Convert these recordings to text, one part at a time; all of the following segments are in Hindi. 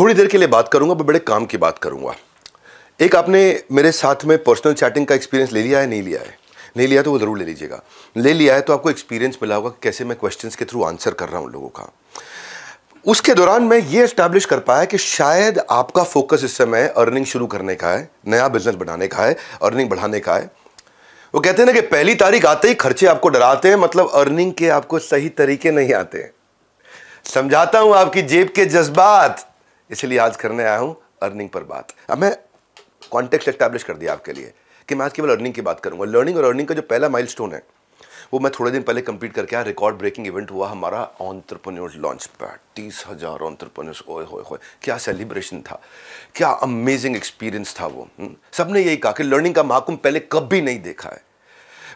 थोड़ी देर के लिए बात करूंगा, बड़े काम की बात करूंगा। एक आपने मेरे साथ में पर्सनल चैटिंग का एक्सपीरियंस ले लिया है, नहीं लिया है? नहीं लिया तो वो ज़रूर ले लीजिएगा। ले लिया है तो आपको एक्सपीरियंस मिला होगा कैसे मैं क्वेश्चंस के थ्रू आंसर कर रहा हूं लोगों का। उसके दौरान मैं ये एस्टैब्लिश कर पाया कि शायद आपका फोकस इस समय अर्निंग शुरू करने का है, नया बिजनेस बनाने का है, अर्निंग बढ़ाने का है। वो कहते हैं ना कि पहली तारीख आते ही खर्चे आपको डराते हैं, मतलब अर्निंग के आपको सही तरीके नहीं आते हैं। समझाता हूं आपकी जेब के जज्बात, इसलिए आज करने आया हूं अर्निंग पर बात। अब मैं कॉन्टेक्स्ट एस्टैब्लिश कर दिया आपके लिए कि मैं आज केवल अर्निंग की बात करूंगा। लर्निंग और अर्निंग का जो पहला माइलस्टोन है वो मैं थोड़े दिन पहले कंप्लीट करके आया। रिकॉर्ड ब्रेकिंग इवेंट हुआ हमारा एंटरप्रेन्योर्स लॉन्च पैड, 30,000 एंटरप्रेन्योर्स। ओए होए होए, क्या सेलिब्रेशन था, क्या अमेजिंग एक्सपीरियंस था वो। सबने यही कहा कि लर्निंग का महाकुंभ पहले कभी नहीं देखा है।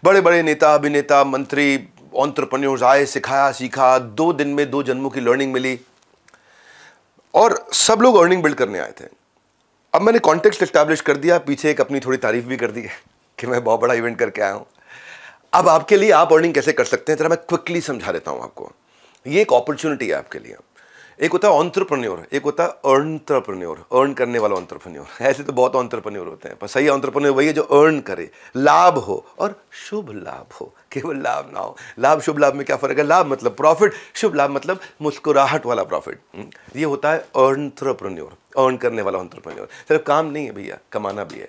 बड़े बड़े नेता, अभिनेता, मंत्री, एंटरप्रेन्योर्स आए, सिखाया, सीखा। 2 दिन में 2 जन्मों की लर्निंग मिली और सब लोग अर्निंग बिल्ड करने आए थे। अब मैंने कॉन्टेक्स्ट एस्टैब्लिश कर दिया, पीछे एक अपनी थोड़ी तारीफ भी कर दी कि मैं बहुत बड़ा इवेंट करके आया हूं। अब आपके लिए आप अर्निंग कैसे कर सकते हैं जरा मैं क्विकली समझा देता हूं आपको। ये एक अपॉर्चुनिटी है आपके लिए। एक होता है एंटरप्रेन्योर, एक होता है एंटरप्रेन्योर, अर्न करने वाला एंटरप्रेन्योर। ऐसे तो बहुत एंटरप्रेन्योर होते हैं, पर सही एंटरप्रेन्योर वही है जो अर्न करे, लाभ हो और शुभ लाभ हो, केवल लाभ ना हो। लाभ शुभ लाभ में क्या फर्क है? लाभ मतलब प्रॉफिट, शुभ लाभ मतलब मुस्कुराहट वाला प्रॉफिट। ये होता है एंटरप्रेन्योर, अर्न करने वाला एंटरप्रेन्योर। सिर्फ काम नहीं है भैया, कमाना भी है।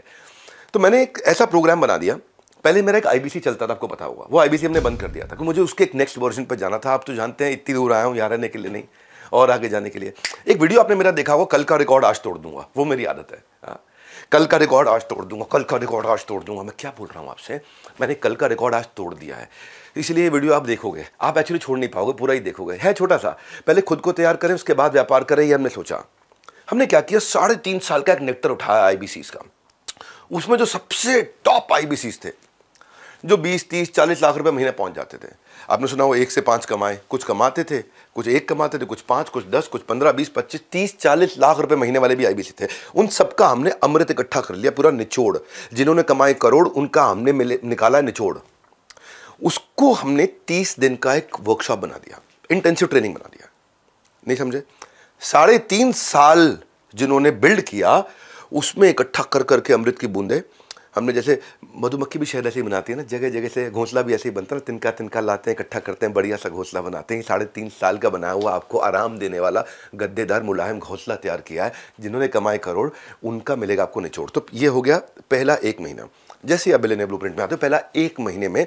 तो मैंने एक ऐसा प्रोग्राम बना दिया। पहले मेरा एक आईबीसी चलता था, आपको पता होगा। वो आईबीसी हमने बंद कर दिया था क्योंकि मुझे उसके एक नेक्स्ट वर्जन पर जाना था। आप तो जानते हैं इतनी दूर आया हूं यहाँ रहने के लिए नहीं, और आगे जाने के लिए। एक वीडियो आपने मेरा देखा होगा, कल का रिकॉर्ड आज तोड़ दूंगा, वो मेरी आदत है। कल का रिकॉर्ड आज तोड़ दूंगा, कल का रिकॉर्ड आज तोड़ दूंगा। मैं क्या बोल रहा हूँ आपसे, मैंने कल का रिकॉर्ड आज तोड़ दिया है। इसलिए ये वीडियो आप देखोगे, आप एक्चुअली छोड़ नहीं पाओगे, पूरा ही देखोगे। है छोटा सा, पहले खुद को तैयार करें, उसके बाद व्यापार करें, ये हमने सोचा। हमने क्या किया, 3.5 साल का एक नेक्टर उठाया आईबीसीज का। उसमें जो सबसे टॉप आईबीसीज थे, जो 20, 30, 40 लाख रुपए महीने पहुंच जाते थे। आपने सुना वो 1 से 5 कमाए, कुछ कमाते थे, कुछ 1 कमाते थे, कुछ 5, कुछ 10, कुछ 15, 20, 25, 30, 40 लाख रुपए महीने वाले भी आईबीसी थे। उन सबका हमने अमृत इकट्ठा कर लिया, पूरा निचोड़। जिन्होंने कमाए करोड़, उनका हमने निकाला निचोड़। उसको हमने 30 दिन का एक वर्कशॉप बना दिया, इंटेंसिव ट्रेनिंग बना दिया। नहीं समझे? 3.5 साल जिन्होंने बिल्ड किया, उसमें इकट्ठा कर करके अमृत की बूंदे हमने, जैसे मधुमक्खी भी शहद ऐसे ही बनाती है ना, जगह जगह से घोंसला भी ऐसे ही बनता है ना, तिनका तिनका लाते हैं, इकट्ठा करते हैं, बढ़िया सा घोंसला बनाते हैं। 3.5 साल का बनाया हुआ, आपको आराम देने वाला गद्देदार मुलायम घोंसला तैयार किया है। जिन्होंने कमाए करोड़, उनका मिलेगा आपको निचोड़। तो ये हो गया पहला 1 महीना। जैसे आप बिलियनियर ब्लूप्रिंट में आते हो, पहला 1 महीने में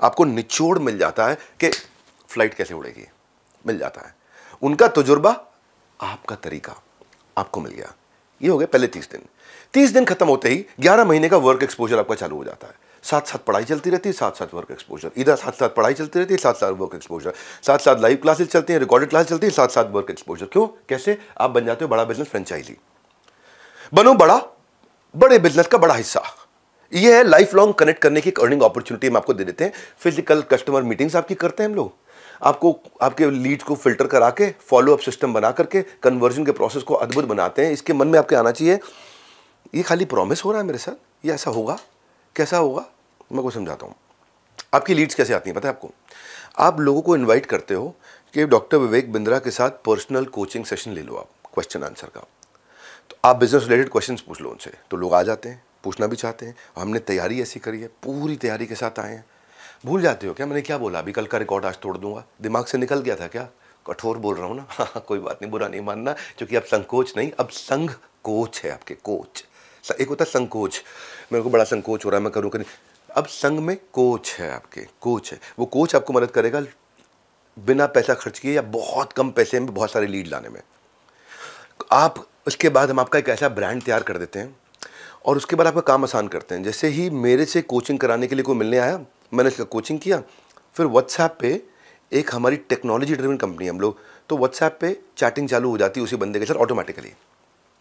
आपको निचोड़ मिल जाता है कि फ्लाइट कैसे उड़ेगी, मिल जाता है। उनका तजुर्बा, आपका तरीका आपको मिल गया। ये हो गए पहले 30 दिन। 30 दिन खत्म होते ही 11 महीने का वर्क एक्सपोजर आपका चालू हो जाता है। साथ साथ पढ़ाई चलती रहती है, साथ साथ वर्क एक्सपोजर। इधर साथ साथ पढ़ाई चलती रहती है, साथ साथ वर्क एक्सपोजर। साथ साथ लाइव क्लासेस चलती हैं, रिकॉर्डेड क्लास चलती है, साथ साथ वर्क एक्सपोजर। क्यों? कैसे? आप बन जाते हो बड़ा बिजनेस फ्रेंचाइजी। बनो बड़ा, बड़े बिजनेस का बड़ा हिस्सा। ये है लाइफ लॉन्ग कनेक्ट करने की एक अर्निंग अपॉर्चुनिटी हम आपको दे देते हैं। फिजिकल कस्टमर मीटिंग्स आपकी करते हैं हम लोग, आपको आपके लीड को फिल्टर करा के, फॉलो अप सिस्टम बना करके कन्वर्जन के प्रोसेस को अद्भुत बनाते हैं। इसके मन में आपके आना चाहिए, ये खाली प्रॉमिस हो रहा है मेरे साथ, ये ऐसा होगा, कैसा होगा? मैं को समझाता हूँ। आपकी लीड्स कैसे आती हैं पता है आपको? आप लोगों को इनवाइट करते हो कि डॉक्टर विवेक बिंद्रा के साथ पर्सनल कोचिंग सेशन ले लो आप, क्वेश्चन आंसर का। तो आप बिजनेस रिलेटेड क्वेश्चंस पूछ लो उनसे, तो लोग आ जाते हैं, पूछना भी चाहते हैं। हमने तैयारी ऐसी करी है, पूरी तैयारी के साथ आए हैं। भूल जाते हो क्या मैंने क्या बोला अभी? कल का रिकॉर्ड आज तोड़ दूंगा, दिमाग से निकल गया था क्या? कठोर बोल रहा हूँ ना? हाँ, कोई बात नहीं, बुरा नहीं मानना, क्योंकि अब संकोच नहीं, अब संघ कोच है आपके, कोच। एक होता है संकोच, मेरे को बड़ा संकोच हो रहा है, मैं करूँ करूँ। अब संघ में कोच है आपके, कोच है। वो कोच आपको मदद करेगा बिना पैसा खर्च किए या बहुत कम पैसे में बहुत सारे लीड लाने में। आप उसके बाद हम आपका एक ऐसा ब्रांड तैयार कर देते हैं और उसके बाद आपका काम आसान करते हैं। जैसे ही मेरे से कोचिंग कराने के लिए कोई मिलने आया, मैंने इसका कोचिंग किया, फिर व्हाट्सएप पे एक हमारी टेक्नोलॉजी ड्रिवन कंपनी हम लोग, तो व्हाट्सएप पे चैटिंग चालू हो जाती है उसी बंदे के साथ ऑटोमेटिकली।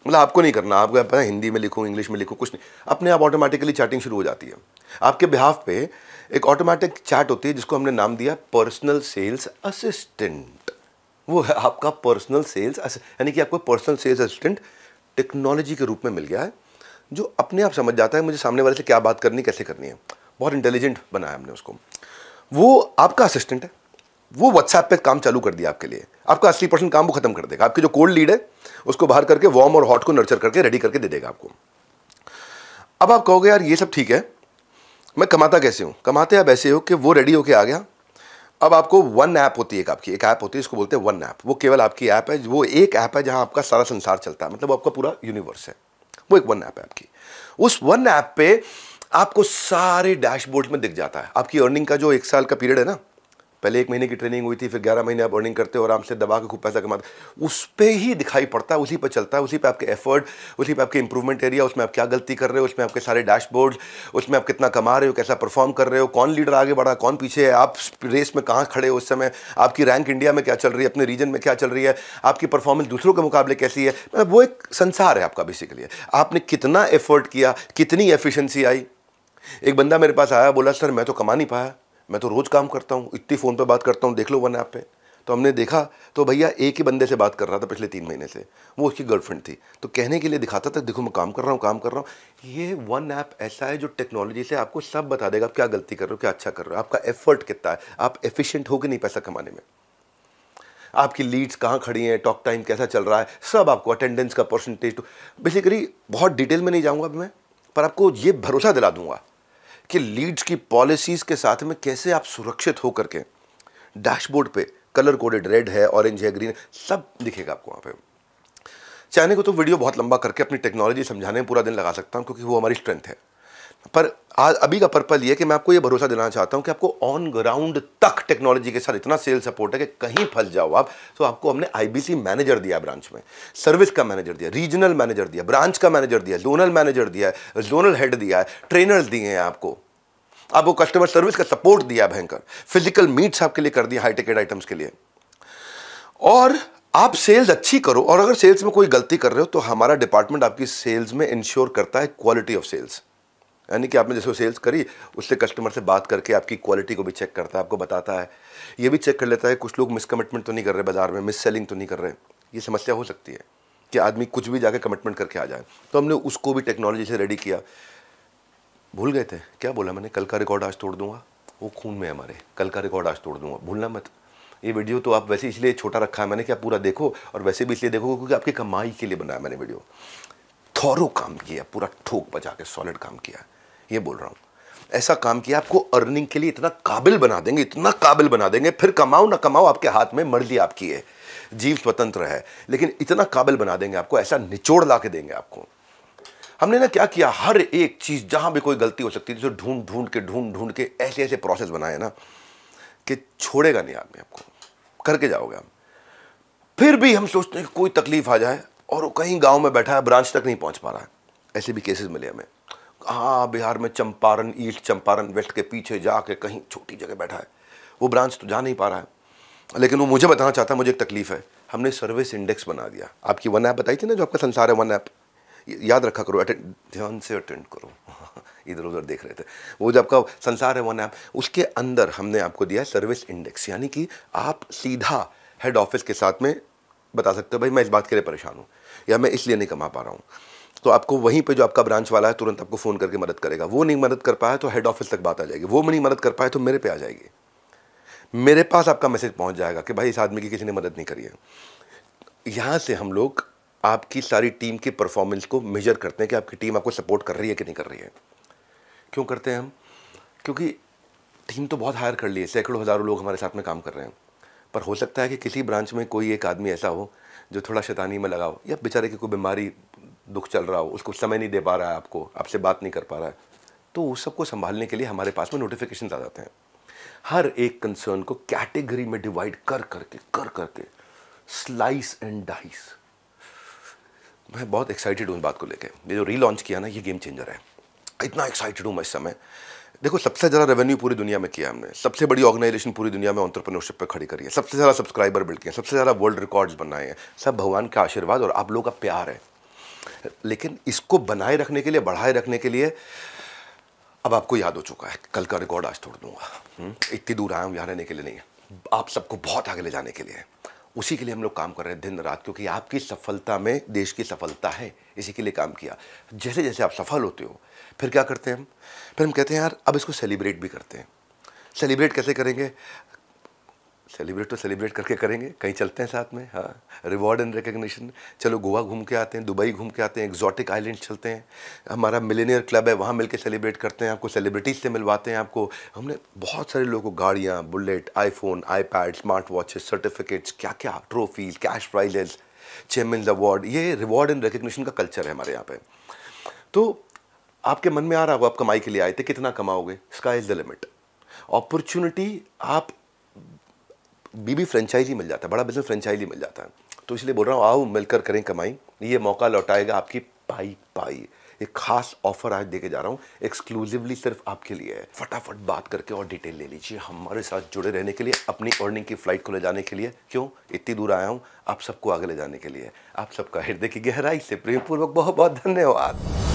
मतलब आपको नहीं करना, आपको पता है हिंदी में लिखूँ, इंग्लिश में लिखूँ, कुछ नहीं, अपने आप ऑटोमेटिकली चैटिंग शुरू हो जाती है। आपके बिहाफ पे एक ऑटोमेटिक चैट होती है जिसको हमने नाम दिया पर्सनल सेल्स असिस्टेंट। वो है आपका पर्सनल सेल्स, यानी कि आपको पर्सनल सेल्स असिस्टेंट टेक्नोलॉजी के रूप में मिल गया है, जो अपने आप समझ जाता है मुझे सामने वाले से क्या बात करनी, कैसे करनी है। बहुत इंटेलिजेंट बनाया हमने उसको। वो आपका असिस्टेंट है, वो व्हाट्सएप पे काम चालू कर दिया आपके लिए, आपका 80% काम वो खत्म कर देगा। आपकी जो कोल्ड लीड है उसको बाहर करके वार्म और हॉट को नर्चर करके रेडी करके दे देगा आपको। अब आप कहोगे यार ये सब ठीक है, मैं कमाता कैसे हूं? कमाते आप ऐसे हो कि वो रेडी होके आ गया, अब आपको वन ऐप होती है, आपकी एक ऐप होती है, इसको बोलते हैं वन ऐप। वो केवल आपकी ऐप है, वो एक ऐप है जहां आपका सारा संसार चलता है, मतलब वो आपका पूरा यूनिवर्स है, वो एक वन ऐप है आपकी। उस वन ऐप पे आपको सारे डैशबोर्ड में दिख जाता है आपकी अर्निंग का जो 1 साल का पीरियड है ना, पहले 1 महीने की ट्रेनिंग हुई थी, फिर 11 महीने आप अर्निंग करते हो, आराम से दबा के खूब पैसा कमाते, उस पे ही दिखाई पड़ता है, उसी पे चलता है, उसी पे आपके एफर्ट, उसी पे आपके इंप्रूवमेंट एरिया, उसमें आप क्या गलती कर रहे हो, उसमें आपके सारे डैशबोर्ड, उसमें आप कितना कमा रहे हो, कैसा परफॉर्म कर रहे हो, कौन लीडर आगे बढ़ा, कौन पीछे है, आप रेस में कहाँ खड़े हो उस समय, आपकी रैंक इंडिया में क्या चल रही है, अपने रीजन में क्या चल रही है, आपकी परफॉर्मेंस दूसरों के मुकाबले कैसी है, मतलब वो एक संसार है आपका बेसिकली। आपने कितना एफर्ट किया, कितनी एफिशिएंसी आई। एक बंदा मेरे पास आया, बोला सर मैं तो कमा नहीं पाया, मैं तो रोज काम करता हूँ, इतनी फ़ोन पे बात करता हूँ, देख लो वन ऐप पे। तो हमने देखा तो भैया एक ही बंदे से बात कर रहा था पिछले 3 महीने से, वो उसकी गर्लफ्रेंड थी, तो कहने के लिए दिखाता था देखो मैं काम कर रहा हूँ, काम कर रहा हूँ। ये वन ऐप ऐसा है जो टेक्नोलॉजी से आपको सब बता देगा, आप क्या गलती कर रहे हो, क्या अच्छा कर रहे हो, आपका एफर्ट कितना है, आप एफिशिएंट हो कि नहीं पैसा कमाने में, आपकी लीड्स कहाँ खड़ी हैं, टॉक टाइम कैसा चल रहा है, सब आपको, अटेंडेंस का परसेंटेज, तो बेसिकली बहुत डिटेल में नहीं जाऊँगा अब मैं, पर आपको ये भरोसा दिला दूंगा कि लीड्स की पॉलिसीज के साथ में कैसे आप सुरक्षित होकर के डैशबोर्ड पे कलर कोडेड, रेड है, ऑरेंज है, ग्रीन, सब दिखेगा आपको वहाँ पे। चाहने को तो वीडियो बहुत लंबा करके अपनी टेक्नोलॉजी समझाने में पूरा दिन लगा सकता हूँ, क्योंकि वो हमारी स्ट्रेंथ है, पर आज अभी का पर्पल ये कि मैं आपको ये भरोसा दिलाना चाहता हूँ कि आपको ऑन ग्राउंड तक टेक्नोलॉजी के साथ इतना सेल सपोर्ट है कि कहीं फंस जाओ आप तो आपको हमने आईबीसी मैनेजर दिया, ब्रांच में सर्विस का मैनेजर दिया, रीजनल मैनेजर दिया, ब्रांच का मैनेजर दिया, जोनल मैनेजर दिया है, जोनल हेड दिया है, ट्रेनर्स दिए हैं आपको कस्टमर सर्विस का सपोर्ट दिया भयंकर, फिजिकल मीट्स आपके लिए कर दिया हाई टिकट आइटम्स के लिए। और आप सेल्स अच्छी करो, और अगर सेल्स में कोई गलती कर रहे हो तो हमारा डिपार्टमेंट आपकी सेल्स में इंश्योर करता है क्वालिटी ऑफ सेल्स, यानी कि आपने जैसे सेल्स करी उससे कस्टमर से बात करके आपकी क्वालिटी को भी चेक करता है, आपको बताता है, ये भी चेक कर लेता है कुछ लोग मिस कमिटमेंट तो नहीं कर रहे बाजार में, मिस सेलिंग तो नहीं कर रहे। ये समस्या हो सकती है कि आदमी कुछ भी जाके कमिटमेंट करके आ जाए, तो हमने उसको भी टेक्नोलॉजी से रेडी किया। भूल गए थे क्या बोला मैंने, कल का रिकॉर्ड आज तोड़ दूंगा, वो खून में हमारे, कल का रिकॉर्ड आज तोड़ दूंगा, भूलना मत। ये वीडियो तो आप वैसे इसलिए छोटा रखा है मैंने कि आप पूरा देखो, और वैसे भी इसलिए देखो क्योंकि आपकी कमाई के लिए बनाया मैंने वीडियो। थॉरो काम किया, पूरा ठोक बजा के सॉलिड काम किया, ये बोल रहा हूँ। ऐसा काम किया आपको अर्निंग के लिए इतना काबिल बना देंगे, इतना काबिल बना देंगे, फिर कमाओ ना कमाओ आपके हाथ में, मर्जी आपकी है, जीव स्वतंत्र है, लेकिन इतना काबिल बना देंगे आपको, ऐसा निचोड़ ला के देंगे आपको। हमने ना क्या किया, हर एक चीज जहां भी कोई गलती हो सकती थी तो ढूंढ ढूंढ के ऐसे ऐसे प्रोसेस बनाए ना कि छोड़ेगा नहीं आदमी, आपको करके जाओगे हम। फिर भी हम सोचते हैं कि कोई तकलीफ आ जाए और वो कहीं गांव में बैठा है, ब्रांच तक नहीं पहुंच पा रहा है, ऐसे भी केसेस मिले हमें। हाँ, बिहार में चंपारण, ईस्ट चंपारण, वेस्ट के पीछे जाके कहीं छोटी जगह बैठा है, वो ब्रांच तो जा नहीं पा रहा है, लेकिन वो मुझे बताना चाहता है मुझे एक तकलीफ है। हमने सर्विस इंडेक्स बना दिया, आपकी वन ऐप बताई थी ना जो आपका संसार है, वन ऐप याद रखा करो, ध्यान से अटेंड करो इधर उधर देख रहे थे, वो जो आपका संसार है वन ऐप, उसके अंदर हमने आपको दिया सर्विस इंडेक्स, यानी कि आप सीधा हेड ऑफिस के साथ में बता सकते हो भाई मैं इस बात के लिए परेशान हूँ, या मैं इसलिए नहीं कमा पा रहा हूँ, तो आपको वहीं पे जो आपका ब्रांच वाला है तुरंत आपको फ़ोन करके मदद करेगा। वो नहीं मदद कर पाया तो हेड ऑफिस तक बात आ जाएगी, वो नहीं मदद कर पाए तो मेरे पे आ जाएगी, मेरे पास आपका मैसेज पहुंच जाएगा कि भाई इस आदमी की किसी ने मदद नहीं करी है। यहाँ से हम लोग आपकी सारी टीम की परफॉर्मेंस को मेजर करते हैं कि आपकी टीम आपको सपोर्ट कर रही है कि नहीं कर रही है। क्यों करते हैं हम? क्योंकि टीम तो बहुत हायर कर ली है, सैकड़ों हज़ारों लोग हमारे साथ में काम कर रहे हैं, पर हो सकता है कि किसी ब्रांच में कोई एक आदमी ऐसा हो जो थोड़ा शैतानी में लगा हो, या बेचारे की कोई बीमारी दुख चल रहा हो, उसको समय नहीं दे पा रहा है, आपको आपसे बात नहीं कर पा रहा है, तो उस सबको संभालने के लिए हमारे पास में नोटिफिकेशन आ जाते हैं। हर एक कंसर्न को कैटेगरी में डिवाइड कर करके स्लाइस एंड डाइस। मैं बहुत एक्साइटेड हूँ इस बात को लेके, ये जो रीलॉन्च किया ना ये गेम चेंजर है, इतना एक्साइटेड हूँ मैं इस समय। देखो सबसे ज़्यादा रेवेन्यू पूरी दुनिया में किया हमने, सबसे बड़ी ऑर्गेनाइजेशन पूरी दुनिया में एंटरप्रेन्योरशिप पे खड़ी करी है, सबसे ज़्यादा सब्सक्राइबर बिल्ड किए, सबसे ज़्यादा वर्ल्ड रिकॉर्ड्स बनाए हैं, सब भगवान का आशीर्वाद और आप लोगों का प्यार है। लेकिन इसको बनाए रखने के लिए, बढ़ाए रखने के लिए अब आपको याद हो चुका है, कल का रिकॉर्ड आज तोड़ दूंगा। इतनी दूर आया हूँ यहाँ रहने के लिए नहीं है, आप सबको बहुत आगे ले जाने के लिए, उसी के लिए हम लोग काम कर रहे हैं दिन रात, क्योंकि आपकी सफलता में देश की सफलता है, इसी के लिए काम किया। जैसे जैसे आप सफल होते हो फिर क्या करते हैं हम, फिर हम कहते हैं यार अब इसको सेलिब्रेट भी करते हैं। सेलिब्रेट कैसे करेंगे? सेलिब्रेट तो सेलिब्रेट करके करेंगे, कहीं चलते हैं साथ में। हाँ, रिवॉर्ड एंड रिकग्निशन, चलो गोवा घूम के आते हैं, दुबई घूम के आते हैं, एक्जॉटिक आइलैंड चलते हैं, हमारा मिलेनियर क्लब है वहाँ मिलके सेलिब्रेट करते हैं, आपको सेलिब्रिटीज से मिलवाते हैं। आपको हमने बहुत सारे लोगों को गाड़ियाँ, bullet, iPhone, iPad, smart watches, certificates, क्या क्या, trophies, cash prices, chairman award, ये रिवॉर्ड एंड रिकग्निशन का कल्चर है हमारे यहाँ पे। तो आपके मन में आ रहा होगा आप कमाई के लिए आए थे, कितना कमाओगे, sky is the limit. Opportunity, आप बीबी फ्रेंचाइजी मिल जाता है, बड़ा बिजनेस फ्रेंचाइजी मिल जाता है। तो इसलिए बोल रहा हूँ, आओ मिलकर करें कमाई, ये मौका लौटाएगा आपकी पाई पाई। एक खास ऑफर आज देके जा रहा हूँ, एक्सक्लूसिवली सिर्फ आपके लिए है। फटाफट बात करके और डिटेल ले लीजिए, हमारे साथ जुड़े रहने के लिए, अपनी अर्निंग की फ्लाइट को ले जाने के लिए। क्यों इतनी दूर आया हूँ, आप सबको आगे ले जाने के लिए। आप सबका हृदय की गहराई से प्रेमपूर्वक बहुत बहुत धन्यवाद।